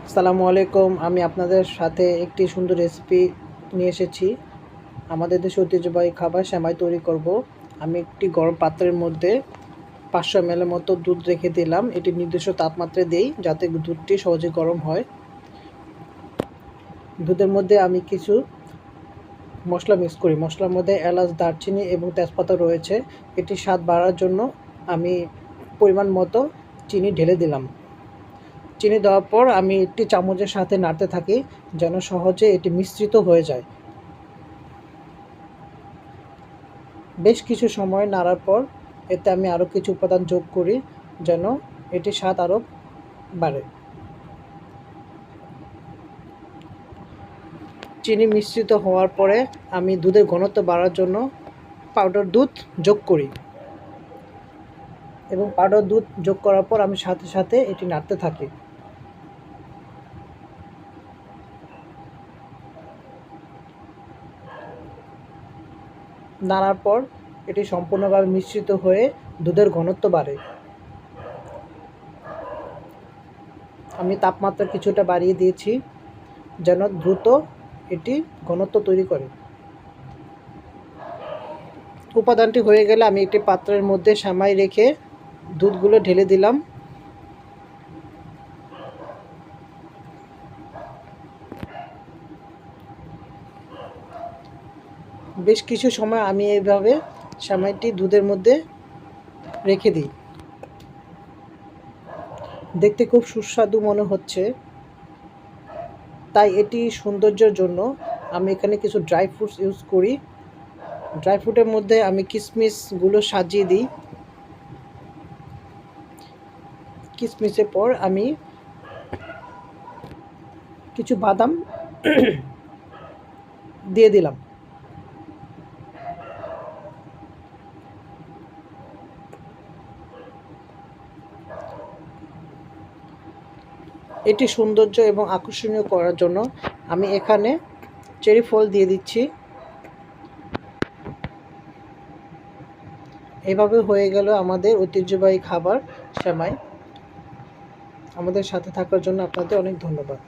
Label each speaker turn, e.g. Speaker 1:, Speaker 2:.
Speaker 1: আসসালামু আলাইকুম। আমি আপনাদের সাথে একটি সুন্দর রেসিপি নিয়ে এসেছি। আমাদের দেশে ঐতিহ্যবাহী খাবার সেমাই তৈরি করব। আমি একটি গরম পাত্রের মধ্যে 500 ml এর মতো দুধ রেখে দিলাম। এটি নির্দিষ্ট তাপমাত্রায় দেই যাতে দুধটি সহজে গরম হয়। দুধের মধ্যে আমি কিছু মশলা মিক্স করি। মশলার মধ্যে এলাচ, দারচিনি এবং তেজপাতা রয়েছে। এটি স্বাদ বাড়ার জন্য আমি পরিমাণ মতো চিনি ঢেলে দিলাম। চিনি দেওয়ার পর আমি একটি চামচের সাথে নাড়তে থাকি যেন সহজে এটি মিশ্রিত হয়ে যায়। বেশ কিছু সময় নাড়ার পর এতে আমি আরও কিছু উপাদান যোগ করি যেন এটির স্বাদ আরও বাড়ে। চিনি মিশ্রিত হওয়ার পরে আমি দুধের ঘনত্ব বাড়ার জন্য পাউডার দুধ যোগ করি এবং পাউডার দুধ যোগ করার পর আমি সাথে সাথে এটি নাড়তে থাকি। নাড়ার পর এটি সম্পূর্ণভাবে মিশ্রিত হয়ে দুধের ঘনত্ব বাড়ে। আমি তাপমাত্রা কিছুটা বাড়িয়ে দিয়েছি যেন দ্রুত এটি ঘনত্ব তৈরি করে। উপাদানটি হয়ে গেলে আমি একটি পাত্রের মধ্যে সেমাই রেখে দুধগুলো ঢেলে দিলাম। বেশ কিছু সময় আমি এইভাবে সেমাইটি দুধের মধ্যে রেখে দিই। দেখতে খুব সুস্বাদু মনে হচ্ছে, তাই এটি সৌন্দর্যের জন্য আমি এখানে কিছু ড্রাই ফ্রুটস ইউজ করি। ড্রাই ফ্রুটের মধ্যে আমি কিশমিশগুলো সাজিয়ে দিই। কিশমিশের পর আমি কিছু বাদাম দিয়ে দিলাম। এটি সৌন্দর্য এবং আকর্ষণীয় করার জন্য আমি এখানে চেরি ফল দিয়ে দিচ্ছি। এভাবে হয়ে গেল আমাদের ঐতিহ্যবাহী খাবার সেমাই। আমাদের সাথে থাকার জন্য আপনাদের অনেক ধন্যবাদ।